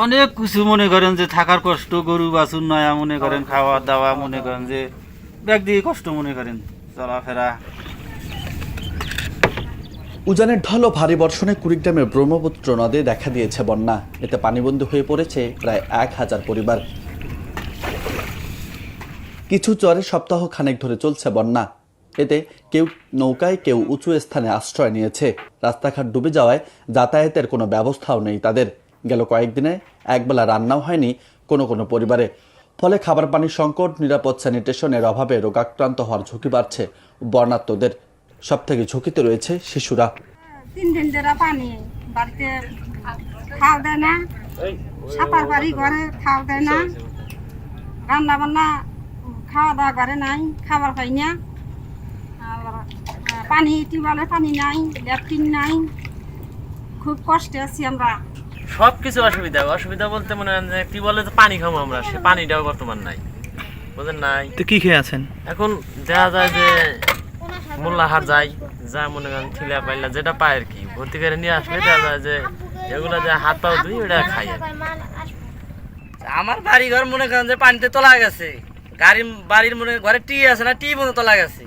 অনেক কিছু মনে করেন যে থাকার কষ্ট, গরু বাছুর নয়া মনে করেন, খাওয়া দাওয়া মনে করেন যে ব্যক্তিগত কষ্ট মনে করেন, চলাফেরা। উজানের ঢল ও ভারী বর্ষণে কুড়িগ্রামের ব্রহ্মপুত্র নদে দেখা দিয়েছে বন্যা। এতে পানিবন্দী হয়ে পড়েছে প্রায় 1000 পরিবার। কিছু চরে সপ্তাহ খানেক ধরে চলছে বন্যা। এতে কেউ নৌকায়, কেউ উঁচু স্থানে আশ্রয় নিয়েছে। রাস্তাঘাট ডুবে যাওয়ায় যাতায়াতের কোনো ব্যবস্থাও নেই তাদের। গেল কয়েকদিনে একবেলা রান্নাও হয়নি কোনো কোনো পরিবারে। ফলে খাবার পানির সংকট, নিরাপদ স্যানিটেশনের অভাবে রোগাক্রান্ত হওয়ার ঝুঁকি বাড়ছে বন্যার্তদের। সবথেকে ঝুঁকিতে রয়েছে শিশুরা। 3 দিন ধরে পানি, বাড়িতে খাওয়া দেয় না, সাঁতার পারি ঘরে খাওয়া দেয় না, রান্না বান্না খাওয়া দাওয়া ঘরে নাই, খাবার পাই না। পানি টিউবওয়েলে পানি নাই, ল্যাট্রিন নাই, খুব কষ্টে আছি আমরা। সবকিছু অসুবিধা বলতে মনে হয় যে টিউবওয়েলে তো পানি খাবো আমরা, সে পানিটাও বর্তমান নাই, বুঝলেন নাই। তো কি খেয়ে আছেন? এখন দেখা যায় যে মোল্লাহাট যাই, যা মনে করেন থিলা পাইলা যেটা পায় আর কি, ভর্তি করে নিয়ে আসলে দেখা যায় যে এগুলো যে হাত পাও ধুই ওটা খাই। আমার বাড়ি ঘর মনে করেন যে পানিতে তোলা গেছে, বাড়ির মনে ঘরে টি আছে না, টি মনে তোলা গেছে।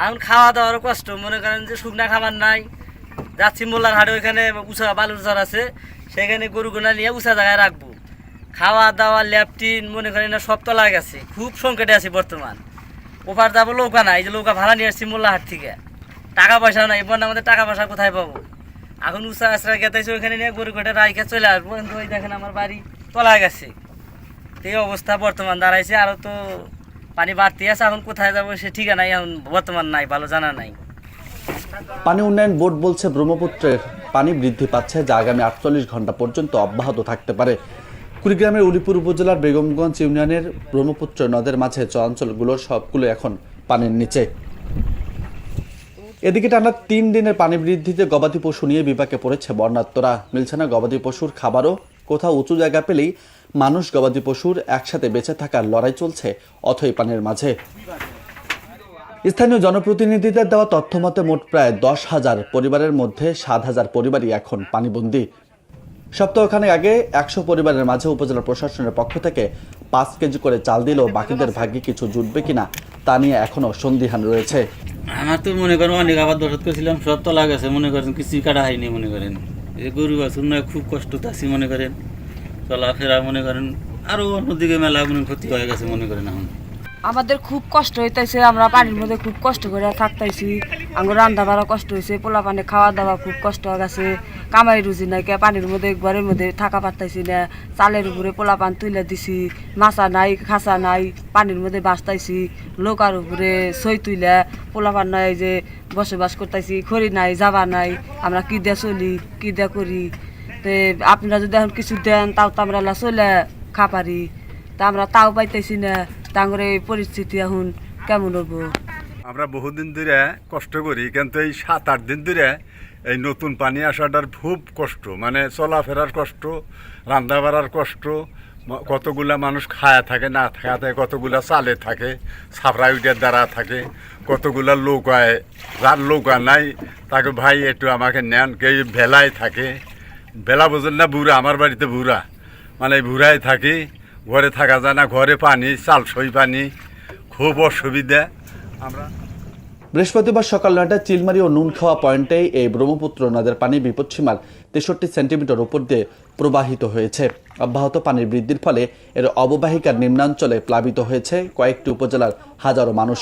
এখন খাওয়া দাওয়ারও কষ্ট, মনে করেন যে শুকনা খাবার নাই। যাচ্ছি মোল্লার হাটে, ওইখানে উঁচা বালুর চর আছে, সেখানে গরুগুনা নিয়ে উঁচা জায়গায় রাখবো। খাওয়া দাওয়া, ল্যাপটিন মনে করেন না সব তোলা গেছে, খুব সংকটে আছি বর্তমান। ওপার যাবো নৌকা নাই, যে নৌকা ভাড়া নিয়ে আসছি মোল্লাহাট থেকে, টাকা পয়সা নাই, বন্যা আমাদের টাকা পয়সা কোথায় পাবো। এখন উঁচা আশ্রয় গেতেছি, ওইখানে নিয়ে গরু ঘাটে রাইখে চলে আসবো। কিন্তু ওই দেখেন আমার বাড়ি তোলা গেছে, এই অবস্থা বর্তমান দাঁড়াইছে। আরও তো পানি বাড়তি আছে, এখন কোথায় যাবো সে ঠিকানা এখন বর্তমান নাই, ভালো জানা নাই। পানি উন্নয়ন বোর্ড বলছে ব্রহ্মপুত্রের পানি বৃদ্ধি পাচ্ছে, যা আগামী 48 ঘন্টা পর্যন্ত অব্যাহত থাকতে পারে। কুড়িগ্রামের উলিপুর উপজেলার বেগমগঞ্জ ইউনিয়নের ব্রহ্মপুত্র নদের মাঝে চরাঞ্চলগুলোর সবগুলো এখন পানির নিচে। এদিকে টানা 3 দিনের পানি বৃদ্ধিতে গবাদি পশু নিয়ে বিপাকে পড়েছে বন্যার্তরা। মিলছে না গবাদি পশুর খাবারও। কোথাও উঁচু জায়গা পেলেই মানুষ গবাদি পশুর একসাথে বেঁচে থাকার লড়াই চলছে অথই পানির মাঝে। স্থানীয় জনপ্রতিনিধিদের দেওয়া তথ্য মতে মোট প্রায় 10,000 পরিবারের মধ্যে 7,000 পরিবারই এখন পানিবন্দী। সপ্তাহখানেক আগে 100 পরিবারের মাঝে উপজেলা প্রশাসনের পক্ষ থেকে 5 কেজি করে চাল দিলেও বাকিদের ভাগ্যে কিছু জুটবে কিনা তা নিয়ে এখনো সন্দিহান রয়েছে। আমার তো মনে করেন অনেক আবার দরদ করেছিলাম, সব তোলা গেছে, মনে করেন কিছুই কাটা হয়নি। মনে করেন এই গরু বাছুর নয়, খুব কষ্ট আছি মনে করেন, চলাফেরা মনে করেন আরও অন্যদিকে মেলা মনে ক্ষতি হয়ে গেছে মনে করেন। এখন আমাদের খুব কষ্ট হইতেছে, আমরা পানির মধ্যে খুব কষ্ট করে থাকতেছি। আমার রান্না বাড়া কষ্ট হয়েছে, পোলা পানি খাওয়া দাওয়া খুব কষ্ট হয়ে গেছে। কামাই রুজি নাই, পানির মধ্যে ঘরের মধ্যে থাকা পারতাইছি না। চালের উপরে পোলা পান তুলে দিছি, মাছা নাই, খাঁচা নাই, পানির মধ্যে বাঁচতাইছি। নৌকার উপরে সই তুইলে পোলা পান নাই যে বসবাস করতেছি, খড়ি নাই, যাবা নাই, আমরা কি দিয়ে চলি, কি দিয়ে করি। তো আপনারা যদি এখন কিছু দেন তাও তো আমরা চলে খা পারি, তা আমরা তাও পাইতেছি না। তাঙ্গরে এই পরিস্থিতি এখন কেমন হবো? আমরা বহুদিন ধরে কষ্ট করি, কিন্তু এই 7-8 দিন ধরে এই নতুন পানি আসাটার খুব কষ্ট, মানে চলাফেরার কষ্ট, রান্না বাড়ার কষ্ট। কতগুলা মানুষ খায়া থাকে, না খায়া থাকে, কতগুলা চালে থাকে, ছাপড়া উইটার দ্বারা থাকে, কতগুলা নৌকায়, যার নৌকা নাই তাকে ভাই একটু আমাকে নেন। কেউ ভেলায় থাকে, ভেলা বোঝেন না, বুড়া, আমার বাড়িতে বুড়া, মানে বুড়ায় থাকি, ঘরে থাকা যায় না, ঘরে পানি, চাল সই পানি, খুব অসুবিধা। আমরা বৃহস্পতিবার সকাল 9টায় চিলমারি ও নুনখাওয়া পয়েন্টে এই ব্রহ্মপুত্র নদের পানি বিপদসীমার 63 সেন্টিমিটার উপর দিয়ে প্রবাহিত হয়েছে। অব্যাহত পানির বৃদ্ধির ফলে এর অববাহিকার নিম্নাঞ্চলে প্লাবিত হয়েছে কয়েকটি উপজেলার হাজারো মানুষ।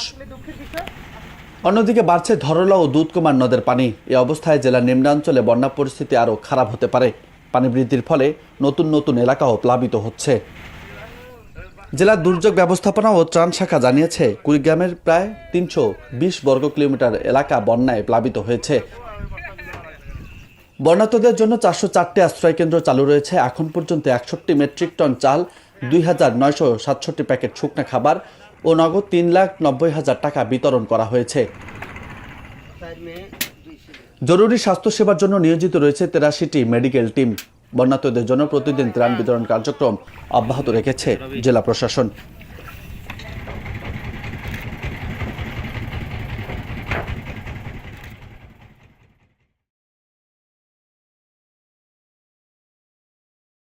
অন্যদিকে বাড়ছে ধরলা ও দুধকুমার নদের পানি। এই অবস্থায় জেলার নিম্নাঞ্চলে বন্যা পরিস্থিতি আরও খারাপ হতে পারে। পানি বৃদ্ধির ফলে নতুন নতুন এলাকাও প্লাবিত হচ্ছে। জেলার দুর্যোগ ব্যবস্থাপনা ও ত্রাণ শাখা জানিয়েছে, কুড়িগ্রামের প্রায় 320 বর্গ কিলোমিটার এলাকা বন্যায় প্লাবিত হয়েছে। বন্যার্তদের জন্য 404টি আশ্রয়কেন্দ্র চালু রয়েছে। এখন পর্যন্ত 61 মেট্রিক টন চাল, 2,967 প্যাকেট শুকনা খাবার ও নগদ 3,90,000 টাকা বিতরণ করা হয়েছে। জরুরি স্বাস্থ্যসেবার জন্য নিয়োজিত রয়েছে 83টি মেডিকেল টিম। বন্যার্তদের জন্য প্রতিদিন ত্রাণ বিতরণ কার্যক্রম অব্যাহত রেখেছে জেলা প্রশাসন।